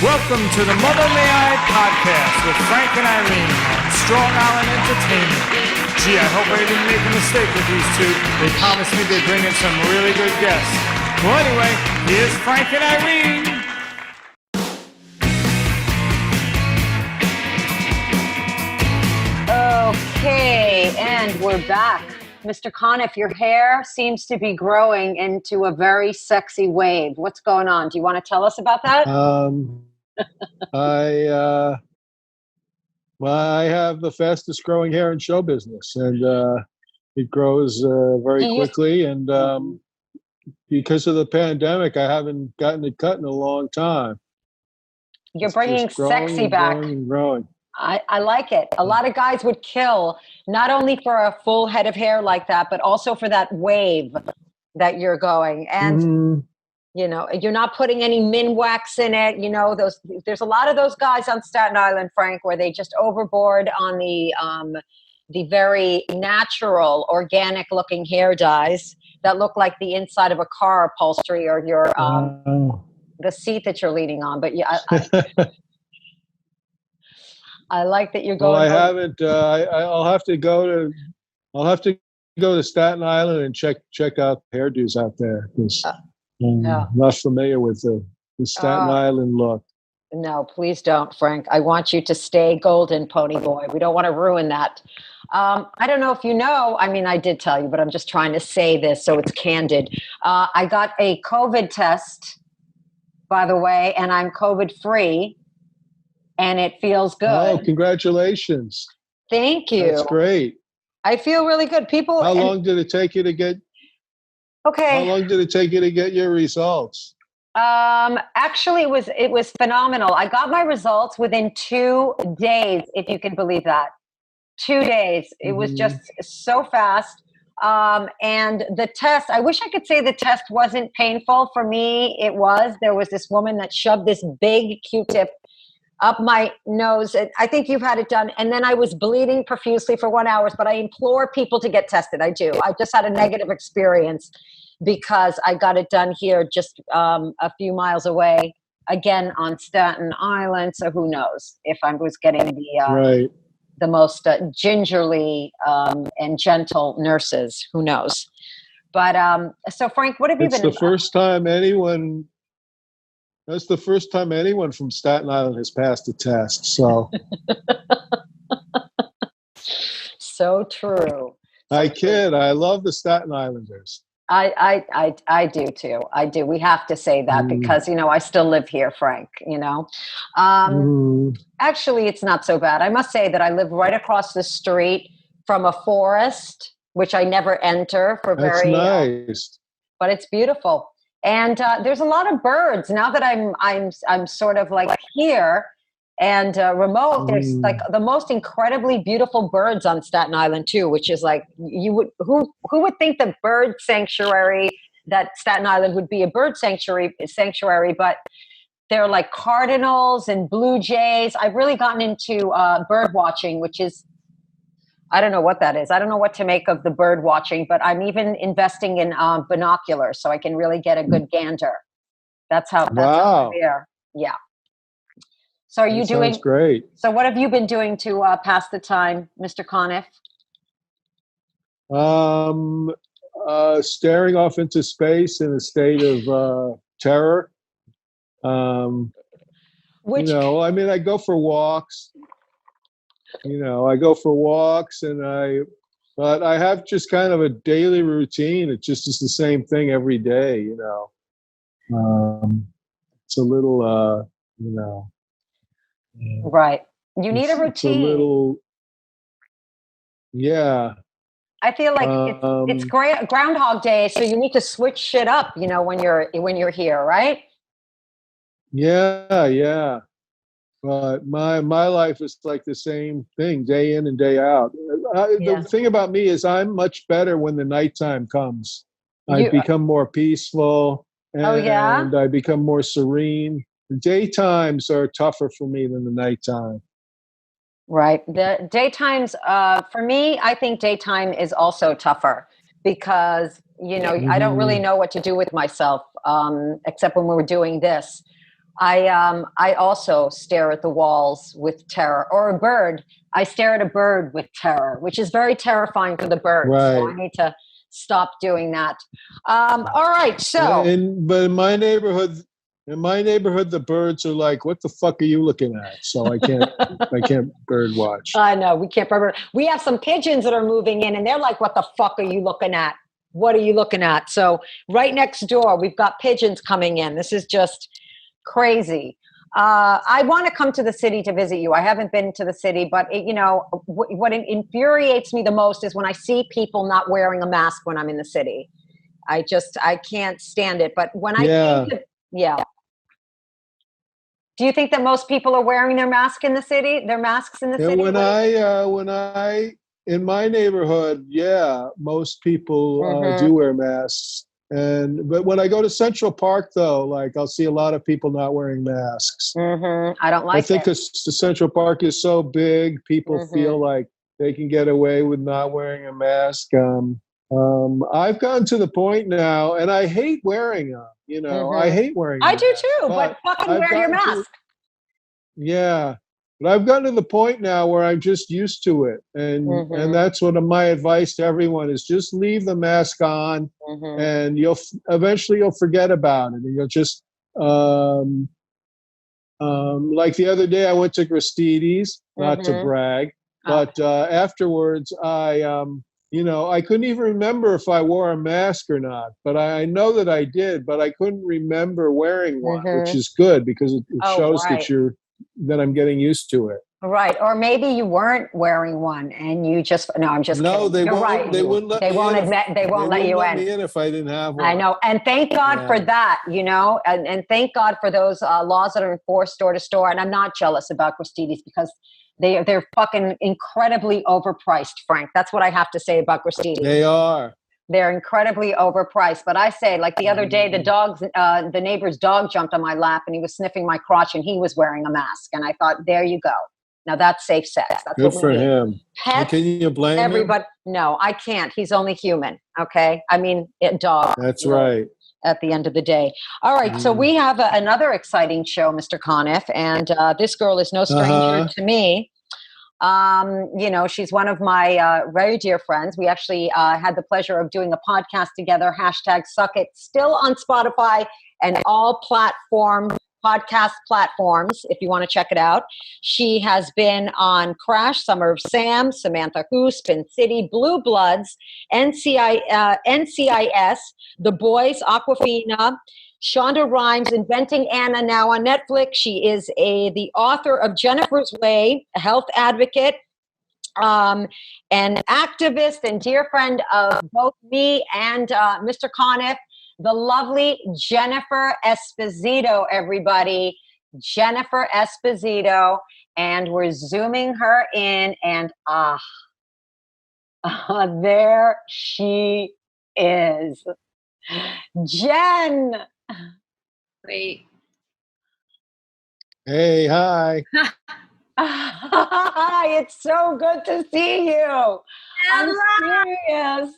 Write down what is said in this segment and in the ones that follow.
Welcome to the Mother May I podcast with Frank and Irene on Strong Island Entertainment. Gee, I hope I didn't make a mistake with these two. They promised me they'd bring in some really good guests. Well, anyway, here's Frank and Irene. Okay, and we're back. Mr. Conniff, your hair seems to be growing into a very sexy wave. What's going on? Do you want to tell us about that? I have the fastest growing hair in show business, and it grows very quickly. And because of the pandemic, I haven't gotten it cut in a long time. You're bringing sexy back. Growing and growing. I like it. A lot of guys would kill not only for a full head of hair like that, but also for that wave that you're going. And you know, you're not putting any min wax in it. You know, there's a lot of those guys on Staten Island, Frank, where they just overboard on the very natural, organic looking hair dyes that look like the inside of a car upholstery or your the seat that you're leaning on. But yeah, I like that you're going. Well, I haven't. I'll have to go to Staten Island and check out hairdos out there. I'm not familiar with the Staten Island look. No, please don't, Frank. I want you to stay golden, pony boy. We don't want to ruin that. I don't know if you know, I mean, I did tell you, but I'm just trying to say this so it's candid. I got a COVID test, by the way, and I'm COVID-free, and it feels good. Oh, congratulations. Thank you. That's great. I feel really good. How long did it take you to get... Okay. How long did it take you to get your results? Actually, it was phenomenal. I got my results within 2 days, if you can believe that. 2 days. It was just so fast. And the test, I wish I could say the test wasn't painful. For me, it was. There was this woman that shoved this big Q-tip up my nose. I think you've had it done. And then I was bleeding profusely for 1 hour, but I implore people to get tested. I do. I just had a negative experience because I got it done here just a few miles away, again on Staten Island. So who knows if I was getting the most gingerly and gentle nurses, who knows? But so Frank, what have you been? That's the first time anyone from Staten Island has passed a test. So, so true. I kid. I love the Staten Islanders. I do too. I do. We have to say that because, you know, I still live here, Frank, you know. Actually, it's not so bad. I must say that I live right across the street from a forest, which I never enter for That's nice. But it's beautiful. And there's a lot of birds now that I'm sort of like here and remote. There's like the most incredibly beautiful birds on Staten Island too, which is like who would think the bird sanctuary that Staten Island would be a bird sanctuary, but they're like cardinals and blue jays. I've really gotten into bird watching, which is, I don't know what that is. I don't know what to make of the bird watching, but I'm even investing in binoculars so I can really get a good gander. That's how there. Yeah. So are you doing? Sounds great. So what have you been doing to pass the time, Mr. Conniff? Staring off into space in a state of terror. I mean, I go for walks. But I have just kind of a daily routine. It just is the same thing every day, you know. It's a little, right. You need a routine. It's a little, yeah. I feel like it's great Groundhog Day, so you need to switch shit up, you know, when you're here, right? Yeah. But my life is like the same thing, day in and day out. The thing about me is I'm much better when the nighttime comes. I become more peaceful, and I become more serene. The daytimes are tougher for me than the nighttime. Right. The daytimes, for me, I think daytime is also tougher because, you know, I don't really know what to do with myself, except when we're doing this. I also stare at the walls with terror, or a bird. I stare at a bird with terror, which is very terrifying for the bird. Right. So I need to stop doing that. All right. So, but in my neighborhood, the birds are like, "What the fuck are you looking at?" So I can't bird watch. I know we can't bird. We have some pigeons that are moving in, and they're like, "What the fuck are you looking at? What are you looking at?" So right next door, we've got pigeons coming in. This is just crazy. I want to come to the city to visit you. I haven't been to the city, but what infuriates me the most is when I see people not wearing a mask when I'm in the city. I can't stand it. But when I do you think that most people are wearing their masks in the city? When I in my neighborhood, most people do wear masks. But when I go to Central Park, though, like I'll see a lot of people not wearing masks. I don't like it. I think because the Central Park is so big, people feel like they can get away with not wearing a mask. I've gotten to the point now, and I hate wearing them. I hate wearing them. I do too, but fucking wear your mask. But I've gotten to the point now where I'm just used to it. And that's what my advice to everyone is: just leave the mask on, and eventually you'll forget about it. And you'll just, like the other day I went to Gristides, not to brag, but afterwards I couldn't even remember if I wore a mask or not, but I know that I did, but I couldn't remember wearing one, which is good because it shows that I'm getting used to it. Right. Or maybe you weren't wearing one and you just, no, I'm just kidding. They won't, right. They won't let me in. They won't let you in. Me in if I didn't have one. I know. And thank God for that, and thank God for those laws that are enforced store to store. And I'm not jealous about Gristides because they're fucking incredibly overpriced, Frank. That's what I have to say about Gristides. They are. They're incredibly overpriced. But I say, like the other day, the neighbor's dog jumped on my lap and he was sniffing my crotch and he was wearing a mask. And I thought, there you go. Now that's safe sex. That's good for him. Pets, can you blame him? No, I can't. He's only human. Okay. I mean, dog. That's right. At the end of the day. All right. So we have another exciting show, Mr. Conniff. And this girl is no stranger to me. She's one of my very dear friends. We actually had the pleasure of doing a podcast together, #SuckIt, still on Spotify and all podcast platforms, if you want to check it out. She has been on Crash, Summer of Sam, Samantha Who, Spin City, Blue Bloods, NCIS, The Boys, Aquafina, Shonda Rhimes, Inventing Anna, now on Netflix. She is the author of Jennifer's Way, a health advocate, an activist and dear friend of both me and Mr. Conniff, the lovely Jennifer Esposito, everybody. Jennifer Esposito. And we're zooming her in, and there she is. Jen. Wait. Hey, hi. Hi, it's so good to see you. I'm serious.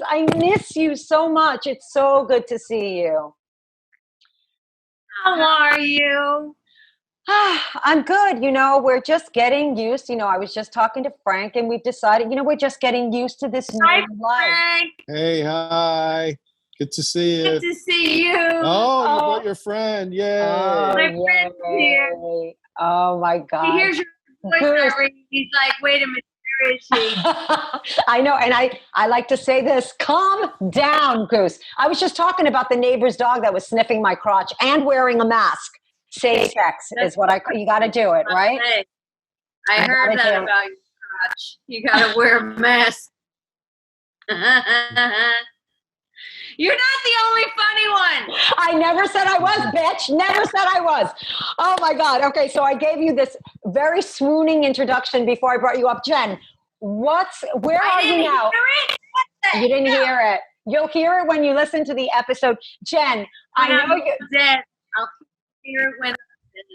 I miss you so much. It's so good to see you. How are you? I'm good. We're just getting used. I was just talking to Frank and we've decided, we're just getting used to this new life. Frank. Hey, hi. Good to see you. Good to see you. Oh, you got your friend. Yay. My friend's here. Oh, my God. He hears your voice already. He's like, wait a minute, where is she? I know. And I like to say this, calm down, Goose. I was just talking about the neighbor's dog that was sniffing my crotch and wearing a mask. Safe sex is what you got to do it, right? I heard that about your crotch. You got to wear a mask. You're not the only funny one. I never said I was, bitch. Never said I was. Oh, my God. Okay, so I gave you this very swooning introduction before I brought you up. Jen, where are you now? You didn't hear it. You'll hear it when you listen to the episode. Jen, I know you're dead. I'll hear it when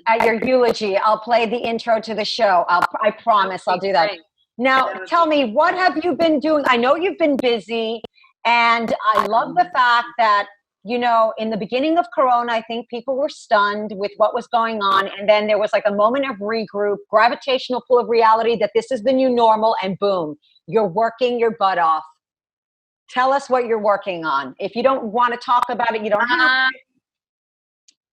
at your eulogy. I'll play the intro to the show. I promise I'll do that. Now, tell me, what have you been doing? I know you've been busy. And I love the fact that, you know, in the beginning of Corona, I think people were stunned with what was going on. And then there was like a moment of regroup, gravitational pull of reality that this is the new normal, and boom, you're working your butt off. Tell us what you're working on. If you don't want to talk about it, you don't have to.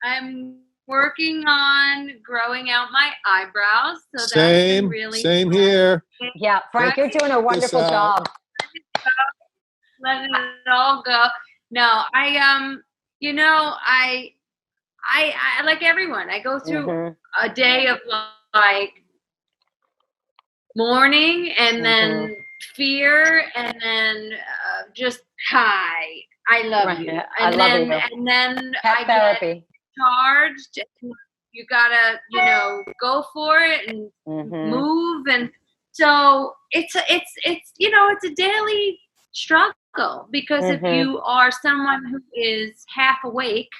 I'm working on growing out my eyebrows. So that's Same, really same here. Yeah, Frank, you're doing a wonderful job. Letting it all go. No, you know, I like everyone. I go through a day of like mourning, and then fear, and then just hi, I love you, and then I get charged. You gotta, you know, go for it and move, and so it's you know, it's a daily struggle, because if you are someone who is half awake,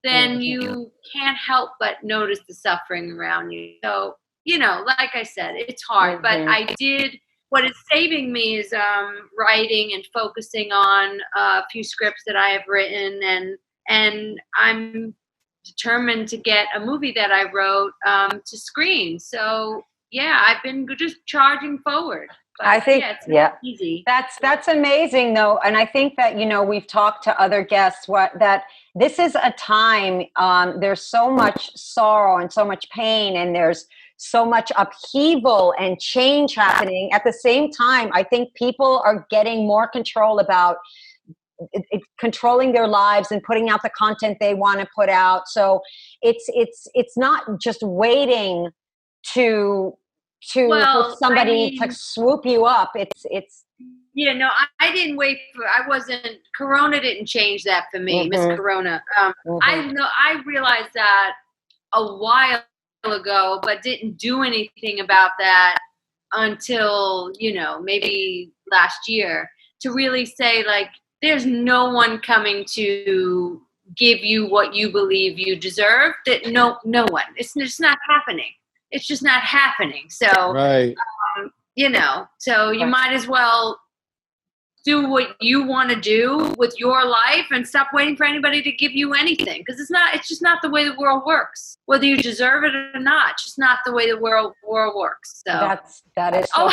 then you can't help but notice the suffering around you. So, you know, like I said, it's hard, but what is saving me is writing and focusing on a few scripts that I have written, and I'm determined to get a movie that I wrote to screen. So yeah, I've been just charging forward. But I think it's not easy. That's amazing though, and I think that, you know, we've talked to other guests that this is a time. There's so much sorrow and so much pain, and there's so much upheaval and change happening. At the same time, I think people are getting more control about controlling their lives and putting out the content they want to put out. So it's not just waiting for somebody to swoop you up. It's yeah, no, I didn't wait for. I wasn't. Corona didn't change that for me, Miss Corona. I realized that a while ago, but didn't do anything about that until, you know, maybe last year, to really say, like, there's no one coming to give you what you believe you deserve. That no one. It's just not happening. It's just not happening. So, you know, so you might as well do what you want to do with your life and stop waiting for anybody to give you anything, because it's just not the way the world works, whether you deserve it or not. It's just not the way the world works. So that is so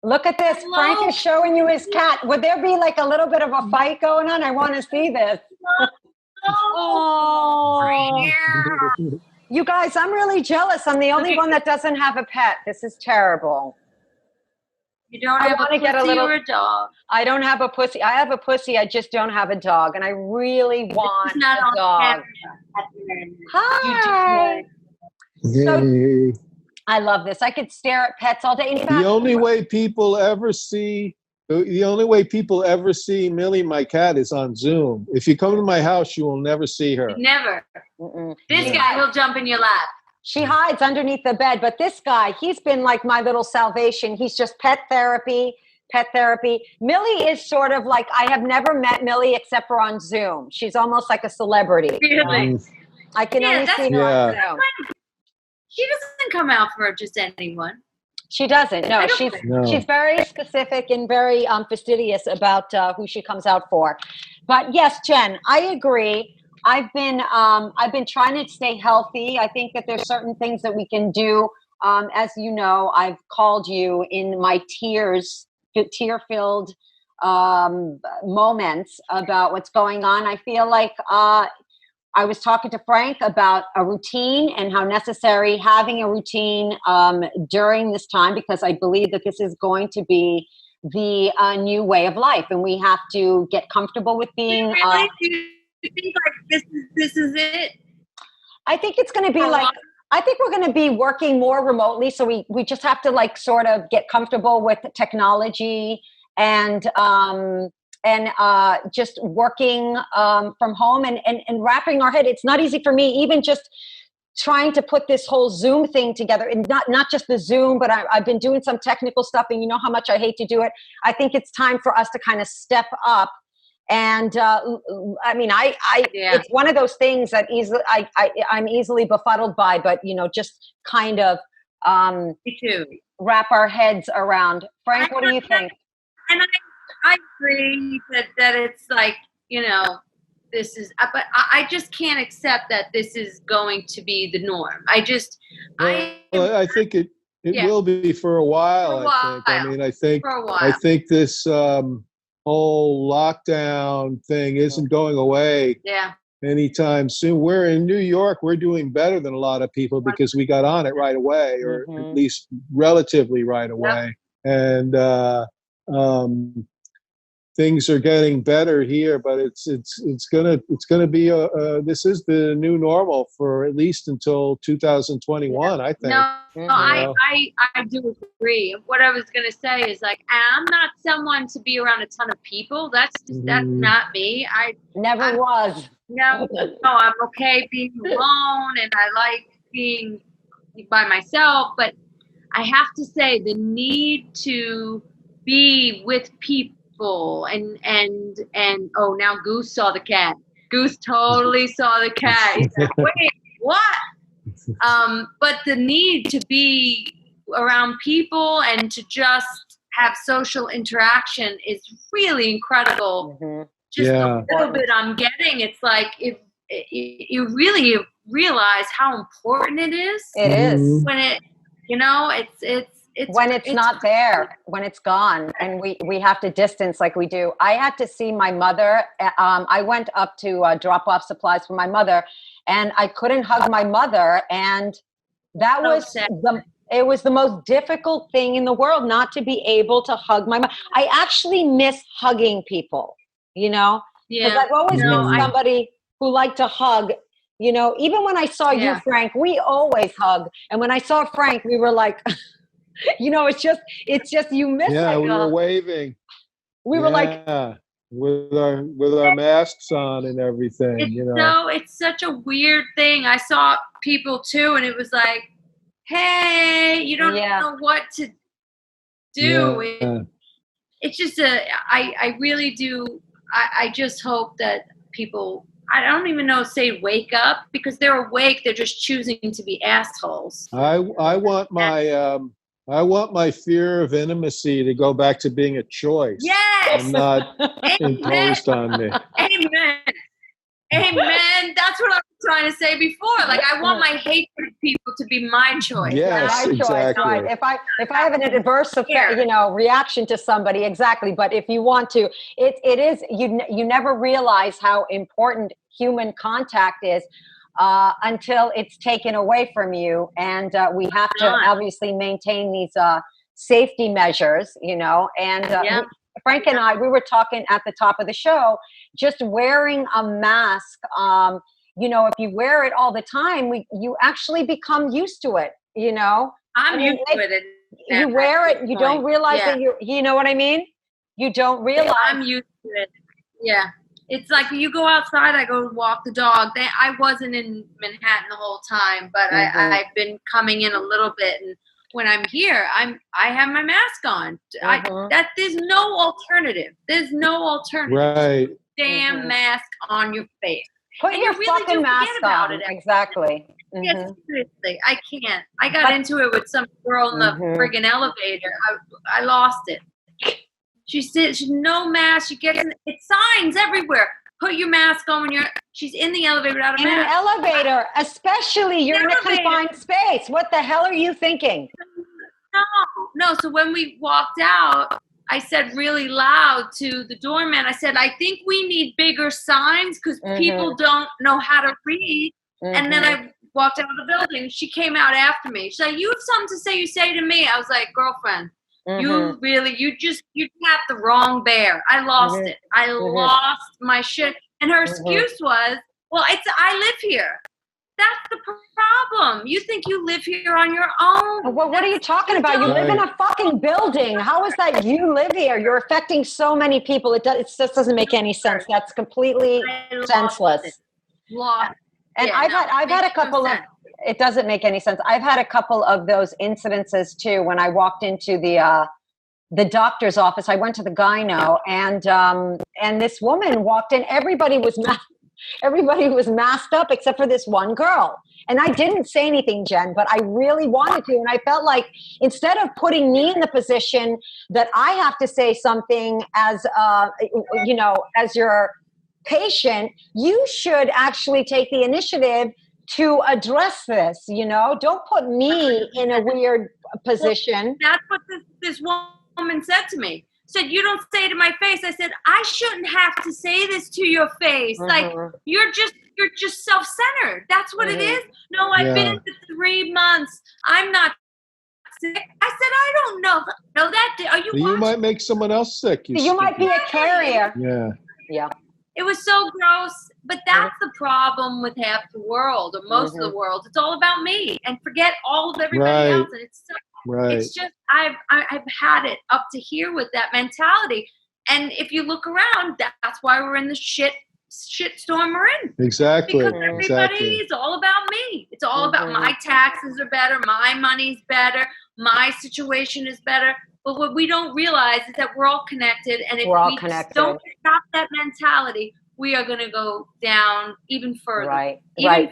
look at this. Hello? Frank is showing you his cat. Would there be like a little bit of a fight going on? I want to see this. Oh, you guys, I'm really jealous. I'm the only one that doesn't have a pet. This is terrible. You don't have a pussy or a dog. I don't have a pussy. I have a pussy. I just don't have a dog, and I really want a dog. Hi. So, I love this. I could stare at pets all day. In fact, the only way people ever see Millie, my cat, is on Zoom. If you come to my house, you will never see her. Never. This guy, he'll jump in your lap. She hides underneath the bed, but this guy, he's been like my little salvation. He's just pet therapy. Millie is sort of like, I have never met Millie except for on Zoom. She's almost like a celebrity. Really? I can only see her on Zoom. She doesn't come out for just anyone. She doesn't. No, she's very specific and very fastidious about who she comes out for. But yes, Jen, I agree. I've been trying to stay healthy. I think that there's certain things that we can do. As you know, I've called you in my tear-filled moments about what's going on. I feel like I was talking to Frank about a routine and how necessary having a routine during this time, because I believe that this is going to be the new way of life, and we have to get comfortable with being. Really? Do you think like this is it? I think it's going to be like. I think we're going to be working more remotely, so we just have to like sort of get comfortable with technology and just working from home and wrapping our head. It's not easy for me, even just trying to put this whole Zoom thing together, and not just the Zoom, but I've been doing some technical stuff, and you know how much I hate to do it. I think it's time for us to kind of step up. And I mean, it's one of those things that I'm easily befuddled by, but you know, just kind of me too. Wrap our heads around. Frank, what do you think? And I agree that it's like, you know, this is, but I just can't accept that this is going to be the norm. I think it will be for a while. I think this whole lockdown thing isn't going away. Yeah. Anytime soon. We're in New York. We're doing better than a lot of people because we got on it right away, or at least relatively right away. And things are getting better here, but it's gonna be this is the new normal for at least until 2021. I think. I do agree. What I was gonna say is, like, I'm not someone to be around a ton of people. That's not me. I never was. No, I'm okay being alone, and I like being by myself. But I have to say, the need to be with people and now Goose saw the cat. Goose totally saw the cat. He's like, wait, what? But the need to be around people and to just have social interaction is really incredible. Just a little bit I'm getting. It's like, if you really realize how important it is. It is. When it, it's when it's not there, when it's gone, and we have to distance like we do. I had to see my mother. I went up to drop off supplies for my mother, and I couldn't hug my mother, and that was it was the most difficult thing in the world, not to be able to hug my mother. I actually miss hugging people, because I've always been somebody who liked to hug. Even when I saw you, Frank, we always hug, and when I saw Frank, we were like. It's just you miss it. Yeah, we were waving. We were like with our masks on and everything. It's such a weird thing. I saw people too, and it was like, hey, you don't know what to do. Yeah. It's just I really do. I just hope that people. I don't even know, say wake up, because they're awake. They're just choosing to be assholes. I want my fear of intimacy to go back to being a choice. Yes. And not imposed on me. Amen. That's what I was trying to say before. Like, I want my hatred of people to be my choice. Yes, my exactly. choice, right? If I have an adverse reaction to somebody, exactly. But if you want to, it is you never realize how important human contact is. Until it's taken away from you. And we have to obviously maintain these safety measures, and Frank and I, we were talking at the top of the show, just wearing a mask, if you wear it all the time, you actually become used to it, I'm used to it. You wear it, you don't realize that you know what I mean? You don't realize. I'm used to it. Yeah. It's like you go outside, I go walk the dog. I wasn't in Manhattan the whole time, but I've been coming in a little bit. And when I'm here, I have my mask on. There's no alternative. There's no alternative. Right. Damn mask on your face. Put your fucking mask on. Exactly. Yes, seriously, I can't. I got into it with some girl in the friggin' elevator. I lost it. She said, no mask. She gets it's signs everywhere. Put your mask on when she's in the elevator without a mask. In an elevator, especially, you're in a confined space. What the hell are you thinking? No. So when we walked out, I said really loud to the doorman, I said, I think we need bigger signs because people don't know how to read. And then I walked out of the building. She came out after me. She's like, you have something to say, you say to me. I was like, girlfriend. You tapped the wrong bear. I lost it. I lost my shit. And her excuse was, well, I live here. That's the problem. You think you live here on your own. Well, what are you talking about? You live in a fucking building. How is that you live here? You're affecting so many people. It just doesn't make any sense. That's completely senseless. And I've had a couple of. It doesn't make any sense. I've had a couple of those incidences too. When I walked into the doctor's office, I went to the gyno, and this woman walked in. Everybody was masked up except for this one girl. And I didn't say anything, Jen, but I really wanted to. And I felt like instead of putting me in the position that I have to say something as your patient, you should actually take the initiative to address this. Don't put me in a weird position. Well, that's what this woman said to me. Said, you don't say it to my face. I said, I shouldn't have to say this to your face. Like, you're just self-centered. That's what it is. No, I've been for 3 months. I'm not sick. I said, I don't know. No, are you? You might make someone else sick. You might be a carrier. Yeah. It was so gross, but that's the problem with half the world, or most of the world. It's all about me, and forget all of everybody else. And it's it's just I've had it up to here with that mentality. And if you look around, that's why we're in the shit storm we're in. Exactly. Because everybody is all about me. It's all about my taxes are better, my money's better, my situation is better. But what we don't realize is that we're all connected, and if we don't stop that mentality, we are going to go down even further,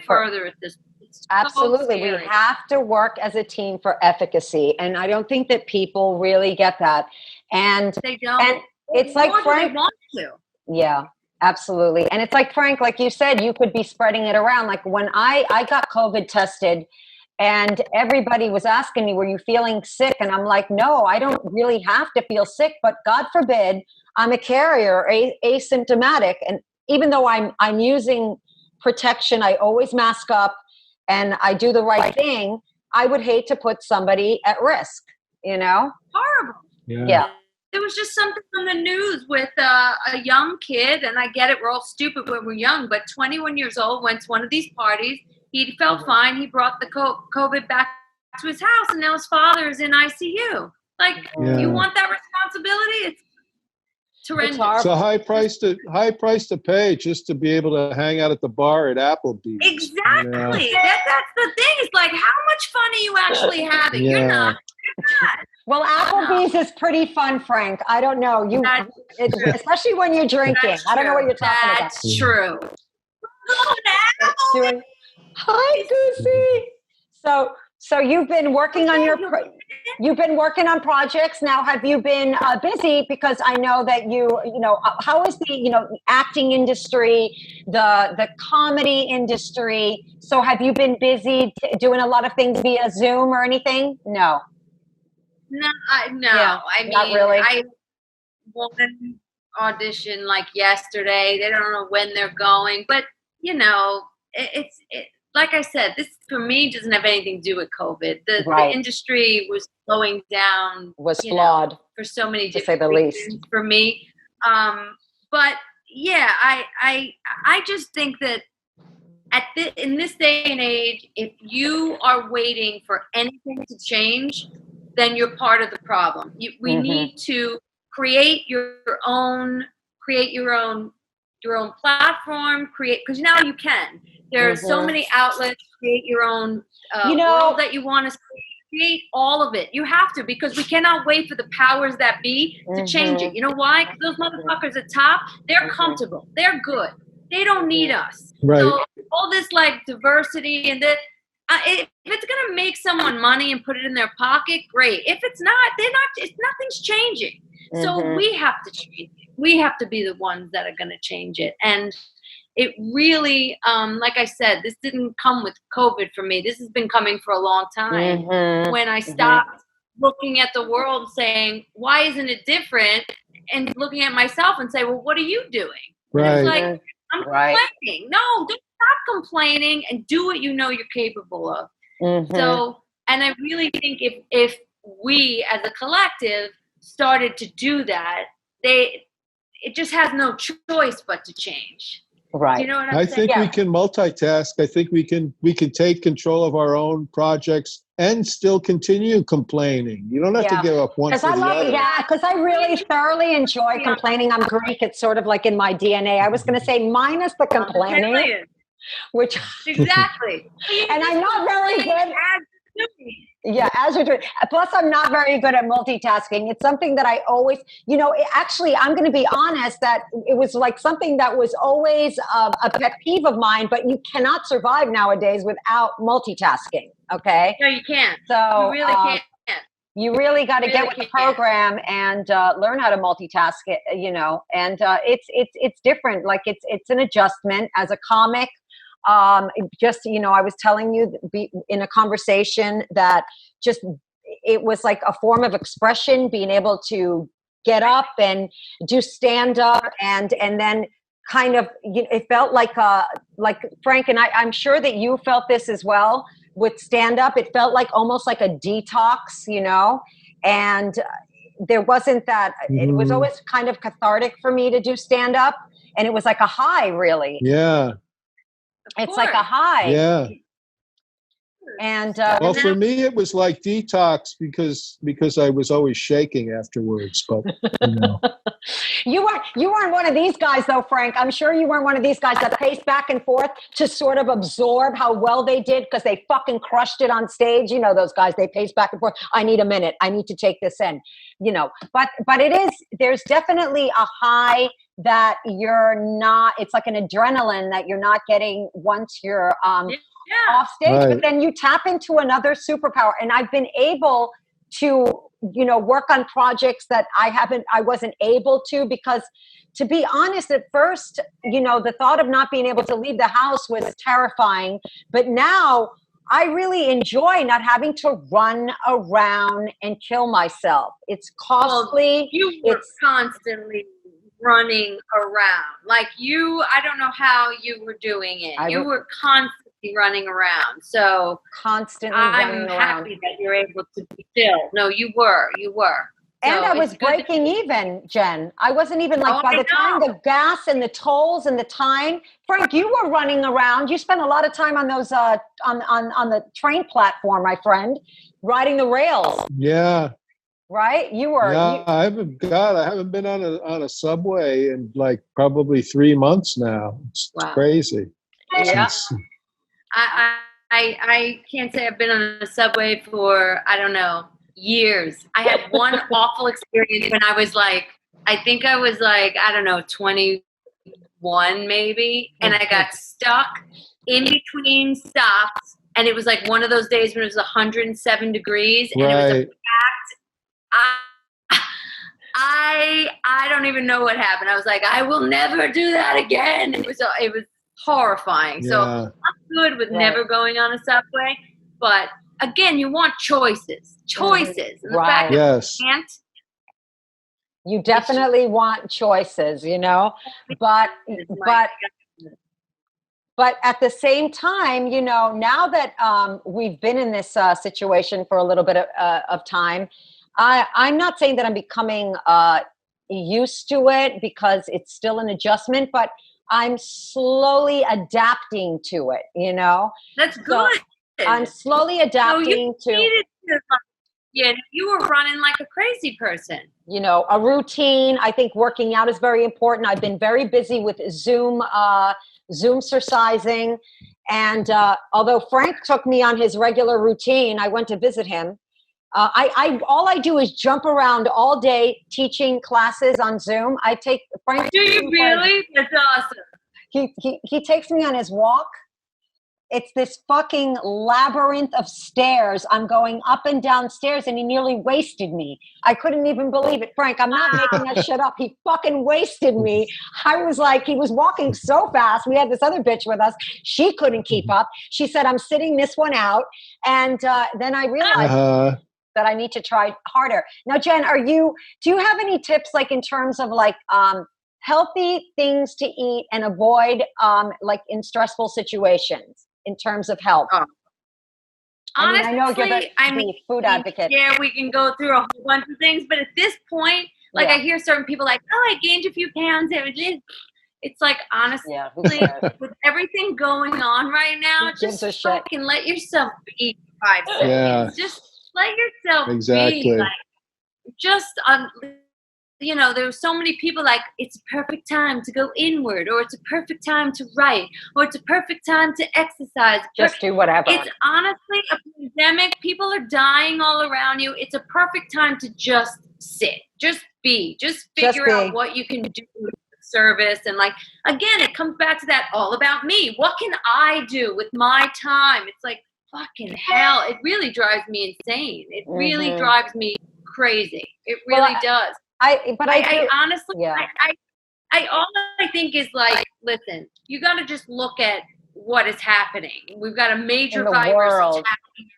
further at this point. Absolutely. We have to work as a team for efficacy. And I don't think that people really get that. And they don't. And it's like Frank. They want to. Yeah, absolutely. And it's like Frank, like you said, you could be spreading it around. Like when I got COVID tested, and everybody was asking me, were you feeling sick? And I'm like, no, I don't really have to feel sick, but God forbid I'm a carrier, asymptomatic. And even though I'm using protection, I always mask up and I do the right thing, I would hate to put somebody at risk, Horrible. Yeah. There was just something on the news with a young kid, and I get it, we're all stupid when we're young, but 21 years old, went to one of these parties. He felt fine. He brought the COVID back to his house, and now his father is in ICU. Like, you want that responsibility? It's horrendous. It's a high price to pay just to be able to hang out at the bar at Applebee's. Exactly. That's the thing. It's like, how much fun are you actually having? You're not. Well, Applebee's is pretty fun, Frank. I don't know. Especially when you're drinking. I don't know what you're talking about. That's true. Hi, Goosey. So you've been working on projects. Now, have you been busy? Because I know that how is the acting industry, the comedy industry? So have you been busy doing a lot of things via Zoom or anything? No. No. I mean, not really. I one audition like yesterday. They don't know when they're going, but it's like I said, this for me doesn't have anything to do with COVID. The industry was slowing down. Was flawed for so many to say the least for me. But yeah, I just think that in this day and age, if you are waiting for anything to change, then you're part of the problem. We need to create your own platform, because now you can. There are so many outlets. Create your own world that you want to create. All of it. You have to, because we cannot wait for the powers that be to change it. You know why? Because those motherfuckers at top, they're comfortable. They're good. They don't need us. Right. So all this like diversity and that. If it's gonna make someone money and put it in their pocket, great. If it's not, nothing's changing. So we have to change it. We have to be the ones that are gonna change it. And it really, like I said, this didn't come with COVID for me. This has been coming for a long time. When I stopped looking at the world saying, why isn't it different? And looking at myself and say, well, what are you doing? Right. It's like, I'm complaining. No, don't stop complaining and do what you know you're capable of. So, and I really think if we as a collective started to do that, it just has no choice but to change. Right. Do you know what I'm I saying? think we can multitask. I think we can take control of our own projects and still continue complaining. You don't have to give up one for the other. Because I really thoroughly enjoy complaining. I'm Greek. It's sort of like in my DNA. I was going to say minus the complaining, which exactly. And I'm not very good. Yeah, as you're doing. Plus, I'm not very good at multitasking. It's something that I always, actually, I'm going to be honest that it was like something that was always a pet peeve of mine, but you cannot survive nowadays without multitasking. Okay. No, you can't. So you really can't. You really got to get with the program and learn how to multitask it, and it's different. Like it's an adjustment as a comic. I was telling you in a conversation that just, it was like a form of expression, being able to get up and do stand up and then kind of, it felt like Frank, and I'm sure that you felt this as well with stand up. It felt like almost like a detox, and there wasn't that, it was always kind of cathartic for me to do stand up, and it was like a high, really. Yeah. It's like a high. Yeah. And well, for me, it was like detox because I was always shaking afterwards. But you weren't one of these guys, though, Frank. I'm sure you weren't one of these guys that paced back and forth to sort of absorb how well they did because they fucking crushed it on stage. Those guys, they pace back and forth. I need a minute. I need to take this in. But it is. There's definitely a high that you're not. It's like an adrenaline that you're not getting once you're off stage, right. But then you tap into another superpower. And I've been able to, work on projects that I wasn't able to, because to be honest, at first, the thought of not being able to leave the house was terrifying. But now I really enjoy not having to run around and kill myself. It's costly. Well, you were constantly running around. Like I don't know how you were doing it. You were constantly running around. So constantly I'm happy that you're able to be still. No, you were. And so I was breaking even, Jen. I wasn't even by the time the gas and the tolls and the time, Frank, you were running around. You spent a lot of time on those on the train platform, my friend, riding the rails. Yeah. Right? You were. Yeah, I haven't been on a subway in like probably 3 months now. It's crazy. Yeah. I can't say I've been on a subway for, I don't know, years. I had one awful experience when I was I think I was I don't know, 21 maybe, and I got stuck in between stops, and it was like one of those days when it was 107 degrees, and it was a packed, I don't even know what happened. I was like, I will never do that again. It was horrifying. Yeah. So I'm good with never going on a subway, but again, you want choices. And the fact that you can't. You definitely want choices, but at the same time, now that we've been in this situation for a little bit of time, I'm not saying that I'm becoming used to it, because it's still an adjustment, but I'm slowly adapting to it, That's good. So I'm slowly adapting Yeah, you were running like a crazy person. A routine. I think working out is very important. I've been very busy with Zoom exercising. And although Frank took me on his regular routine, I went to visit him. All I do is jump around all day teaching classes on Zoom. I take Frank. Do you really? That's awesome. He takes me on his walk. It's this fucking labyrinth of stairs. I'm going up and down stairs, and he nearly wasted me. I couldn't even believe it. Frank, I'm not making that shit up. He fucking wasted me. I was like, he was walking so fast. We had this other bitch with us. She couldn't keep up. She said, I'm sitting this one out. And then I realized that I need to try harder. Now, Jen, do you have any tips, in terms of healthy things to eat and avoid in stressful situations? In terms of health, honestly, I know you're the food advocate. Yeah, we can go through a whole bunch of things, but at this point, I hear certain people I gained a few pounds. It's honestly, with everything going on right now, just fucking let yourself be 5 seconds. Yeah. Just let yourself be. There were so many people it's a perfect time to go inward, or it's a perfect time to write, or it's a perfect time to exercise. Just do whatever. It's honestly a pandemic. People are dying all around you. It's a perfect time to just sit, just be, just figure out what you can do with service. And again, it comes back to that all about me. What can I do with my time? It's fucking hell, it really drives me insane. It really drives me crazy. It really does. I honestly, all I think is like, listen, you got to just look at what is happening. We've got a major virus attacking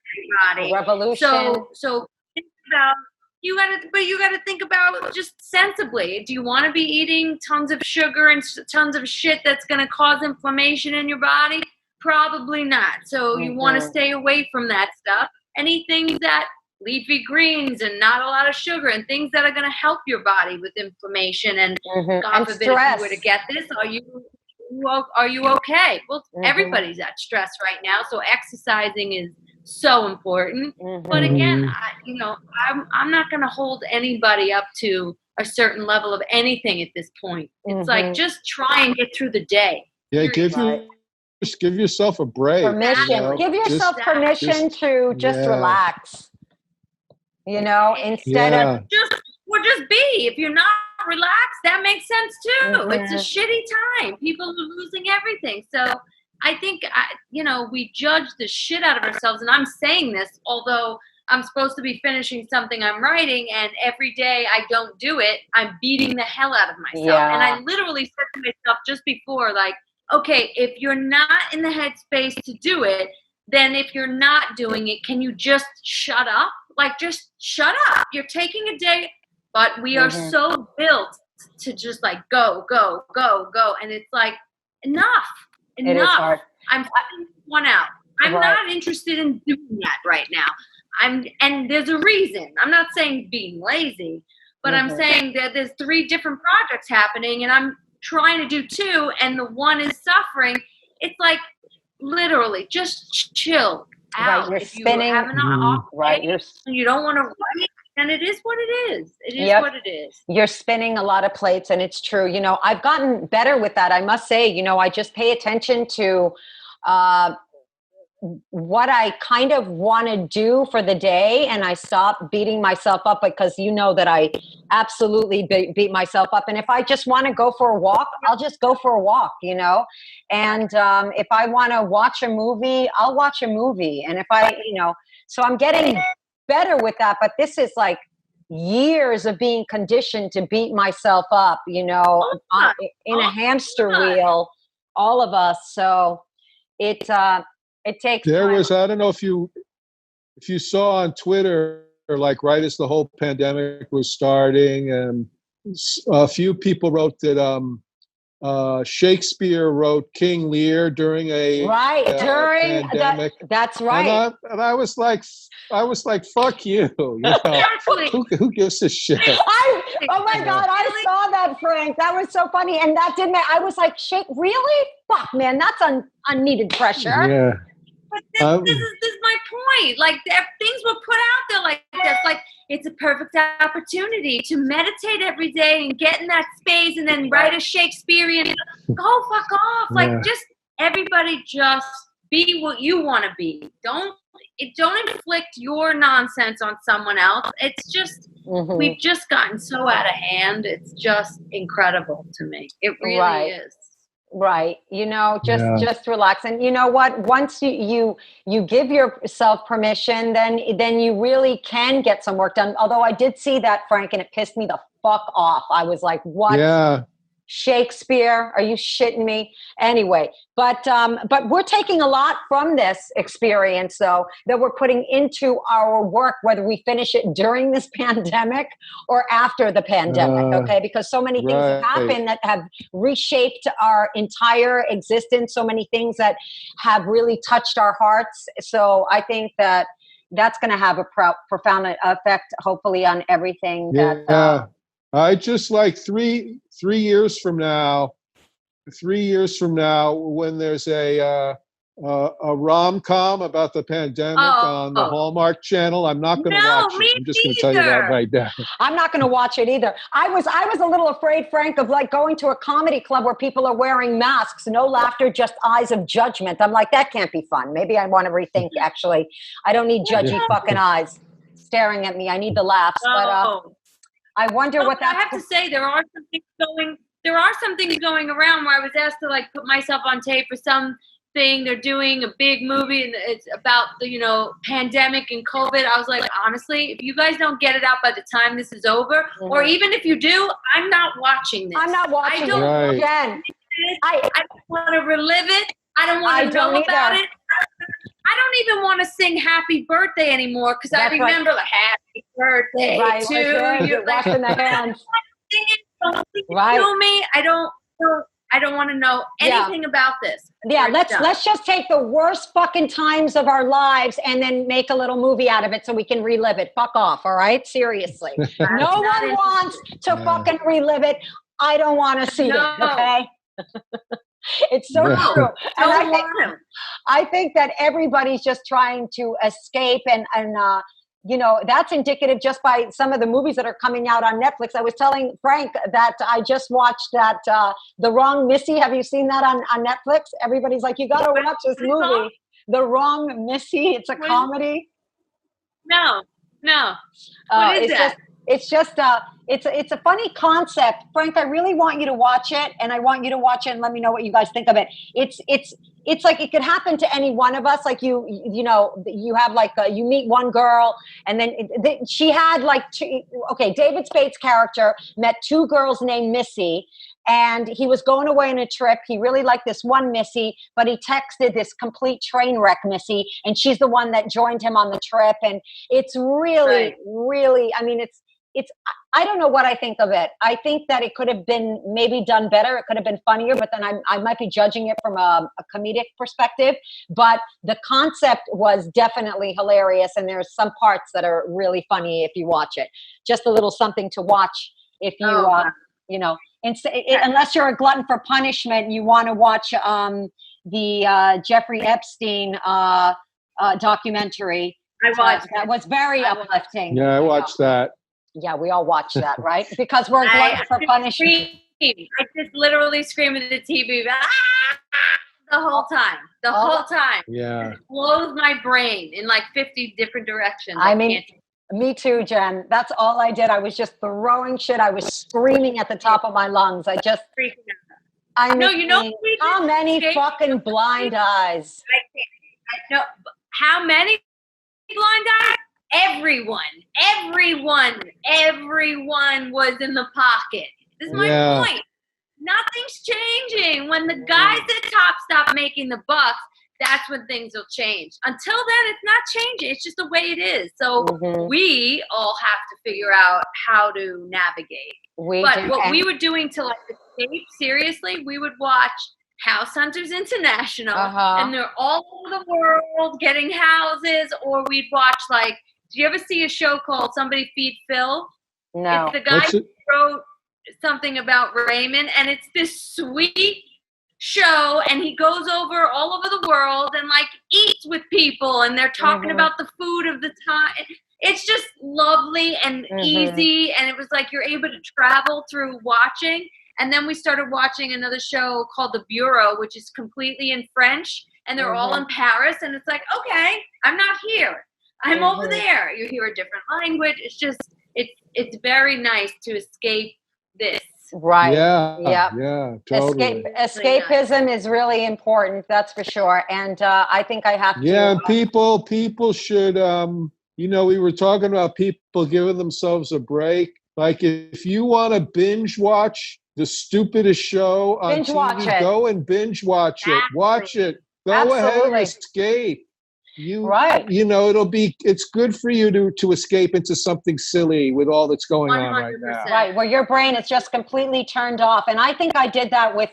everybody. A revolution. So think about, you got to think about just sensibly. Do you want to be eating tons of sugar and tons of shit that's going to cause inflammation in your body? Probably not. So you want to stay away from that stuff. Anything that leafy greens and not a lot of sugar and things that are going to help your body with inflammation and God forbid if you were to get this, are you okay? Well, everybody's at stress right now, so exercising is so important. But again, I'm not going to hold anybody up to a certain level of anything at this point. It's like, just try and get through the day. Yeah, just give yourself a break. Permission. Give yourself permission to just relax. Instead of just be. If you're not relaxed, that makes sense too. It's a shitty time. People are losing everything. So I think, we judge the shit out of ourselves. And I'm saying this, although I'm supposed to be finishing something I'm writing, and every day I don't do it, I'm beating the hell out of myself. Yeah. And I literally said to myself just before, like, okay, if you're not in the headspace to do it, then if you're not doing it, can you just shut up? Like, just shut up. You're taking a day, but we are so built to just like go, go, go, go. And it's like, enough. It is hard. I'm putting one out. I'm not interested in doing that right now. And there's a reason. I'm not saying being lazy, but I'm saying that there's 3 different projects happening and I'm trying to do 2 and the one is suffering. It's like, literally, just chill out. You're if spinning. You have an off day and you don't want to write, and it is what it is. It is what it is. You're spinning a lot of plates, and it's true. I've gotten better with that. I must say, I just pay attention to what I kind of want to do for the day, and I stop beating myself up because that I absolutely beat myself up. And if I just want to go for a walk, I'll just go for a walk, and if I want to watch a movie, I'll watch a movie. And if so I'm getting better with that, but this is like years of being conditioned to beat myself up, in a hamster wheel, all of us. So it takes time. I don't know if you saw on Twitter, like right as the whole pandemic was starting, and a few people wrote that Shakespeare wrote King Lear during a pandemic. That's right. And I was like, fuck you. Who gives a shit? Oh my God, I saw that, Frank. That was so funny, and that didn't. I was like, shit, really? Fuck, man, that's unneeded pressure. Yeah. But this is my point. Like, things were put out there like this. Like, it's a perfect opportunity to meditate every day and get in that space and then write a Shakespearean. Go fuck off. Like, just everybody just be what you want to be. Don't inflict your nonsense on someone else. It's just, we've just gotten so out of hand. It's just incredible to me. It really is. Right. Just relax. And you know what? Once you give yourself permission, then you really can get some work done. Although I did see that, Frank, and it pissed me the fuck off. I was like, what? Yeah. Shakespeare? Are you shitting me? Anyway, but we're taking a lot from this experience, though, that we're putting into our work, whether we finish it during this pandemic or after the pandemic, okay? Because so many things have happened that have reshaped our entire existence, so many things that have really touched our hearts. So I think that that's going to have a profound effect, hopefully, on everything that... I just like 3 years from now, when there's a rom-com about the pandemic on the Hallmark Channel, I'm not going to watch it. I'm just going to tell you that right now. I'm not going to watch it either. I was a little afraid, Frank, of like going to a comedy club where people are wearing masks, no laughter, just eyes of judgment. I'm like, that can't be fun. Maybe I want to rethink, actually. I don't need judgy fucking eyes staring at me. I need the laughs. But I wonder what that. I have to say, there are some things going around where I was asked to like put myself on tape for some thing. They're doing a big movie and it's about the pandemic and COVID. I was like, honestly, if you guys don't get it out by the time this is over, or even if you do, I'm not watching this. I'm not watching it. Right. Again, I don't want to relive it. I don't want to know about it. I don't even want to sing happy birthday anymore because I remember like happy birthday to you. Like, washing the hands. Don't kill me. I don't want to know anything about this. Yeah, let's just take the worst fucking times of our lives and then make a little movie out of it so we can relive it. Fuck off, all right? Seriously. No one wants to fucking relive it. I don't want to see it, okay? It's so true. And I think that everybody's just trying to escape and that's indicative just by some of the movies that are coming out on Netflix. I was telling Frank that I just watched that The Wrong Missy. Have you seen that on Netflix? Everybody's like, you got to watch this movie, The Wrong Missy. It's a comedy. No. What is that? It's a funny concept. Frank, I really want you to watch it, and I want you to watch it and let me know what you guys think of it. It's like it could happen to any one of us. Like you have like you meet one girl, and then she had like David Spade's character met two girls named Missy, and he was going away on a trip. He really liked this one Missy, but he texted this complete train wreck Missy, and she's the one that joined him on the trip. And it's really, really, I mean, I don't know what I think of it. I think that it could have been maybe done better. It could have been funnier, but then I might be judging it from a comedic perspective. But the concept was definitely hilarious, and there's some parts that are really funny if you watch it. Just a little something to watch if you, unless you're a glutton for punishment, you want to watch the Jeffrey Epstein documentary. I watched that was very uplifting. Yeah, I watched that. Yeah, we all watch that, right? Because we're glutton for punishment. I just literally scream at the TV the whole time. The whole time. Yeah. It blows my brain in like 50 different directions. I mean, me too, Jen. That's all I did. I was just throwing shit. I was screaming at the top of my lungs. I just freaking out. How many fucking blind eyes? I know. How many blind eyes? Everyone was in the pocket. This is my point. Nothing's changing. When the guys at top stop making the bucks, that's when things will change. Until then, it's not changing. It's just the way it is. So we all have to figure out how to navigate. What we were doing to like escape, seriously, we would watch House Hunters International, and they're all over the world getting houses, or we'd watch like, do you ever see a show called Somebody Feed Phil? No. It's the guy who wrote something about Raymond, and it's this sweet show, and he goes all over the world and like eats with people, and they're talking about the food of the time. It's just lovely and easy, and it was like you're able to travel through watching. And then we started watching another show called The Bureau, which is completely in French, and they're all in Paris, and it's like, okay, I'm not here. I'm over there. You hear a different language. It's just, it's very nice to escape this. Right. Yeah, totally. Escapism is really important. That's for sure. And I think I have to. Yeah, and people should, we were talking about people giving themselves a break. Like if you want to binge watch the stupidest show on TV, go and binge watch it. Watch it. Go ahead and escape. It's good for you to escape into something silly with all that's going 100%. On right now. Right, where your brain is just completely turned off. And I think I did that with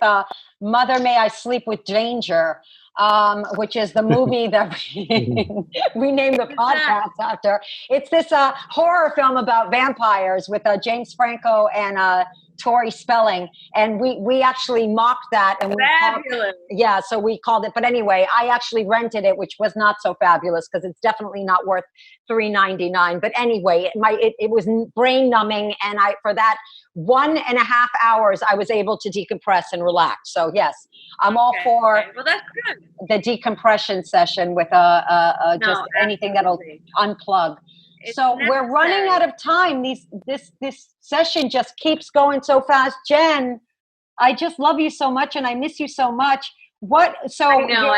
Mother May I Sleep with Danger, which is the movie that we named the podcast after. It's this horror film about vampires with James Franco and Tori Spelling, and we actually mocked that, and so we called it. But anyway, I actually rented it, which was not so fabulous because it's definitely not worth $3.99. But anyway, it was brain numbing, and for that 1.5 hours, I was able to decompress and relax. So yes, I'm all for that's good. The decompression session with anything that'll unplug. So we're running out of time. This session just keeps going so fast. Jen, I just love you so much and I miss you so much. What? So know,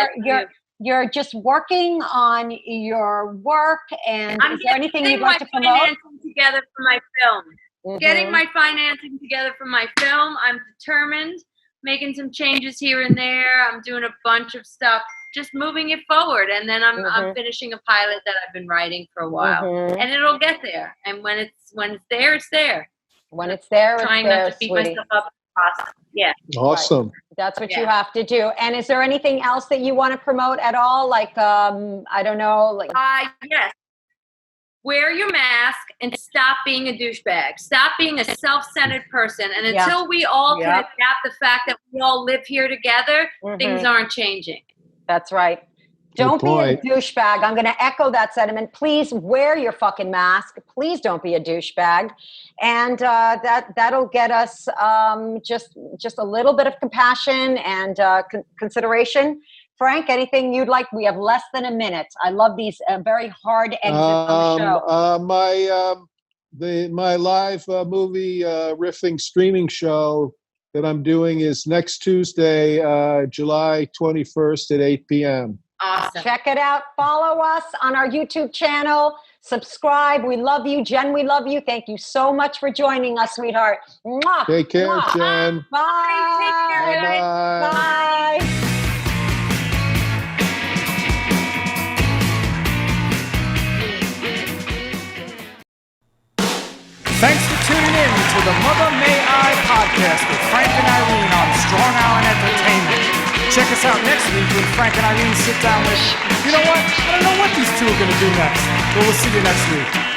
you're just working on your work, and is there anything you'd like to promote? Financing together for my film. Getting my financing together for my film. I'm determined. Making some changes here and there. I'm doing a bunch of stuff, just moving it forward, and then I'm finishing a pilot that I've been writing for a while, and it'll get there. And when it's there, it's there. When it's there, trying it's there, not to beat myself up. Yeah. Awesome. Right. That's what you have to do. And is there anything else that you want to promote at all? Like, I don't know. Like, yes. Wear your mask and stop being a douchebag. Stop being a self-centered person. And until we all can adapt the fact that we all live here together, things aren't changing. That's right. Don't be a douchebag. I'm going to echo that sentiment. Please wear your fucking mask. Please don't be a douchebag. And that'll get us just a little bit of compassion and consideration. Frank, anything you'd like? We have less than a minute. I love these very hard exits on the show. My live movie riffing streaming show that I'm doing is next Tuesday, July 21st at 8 p.m. Awesome. Check it out. Follow us on our YouTube channel. Subscribe. We love you. Jen, we love you. Thank you so much for joining us, sweetheart. Mwah. Take care, Jen. Bye. Take care. Bye. Bye. Thanks for tuning in to the Mother May I podcast with Frank and Irene on Strong Island Entertainment. Check us out next week when Frank and Irene sit down with, you know what? I don't know what these two are going to do next, but we'll see you next week.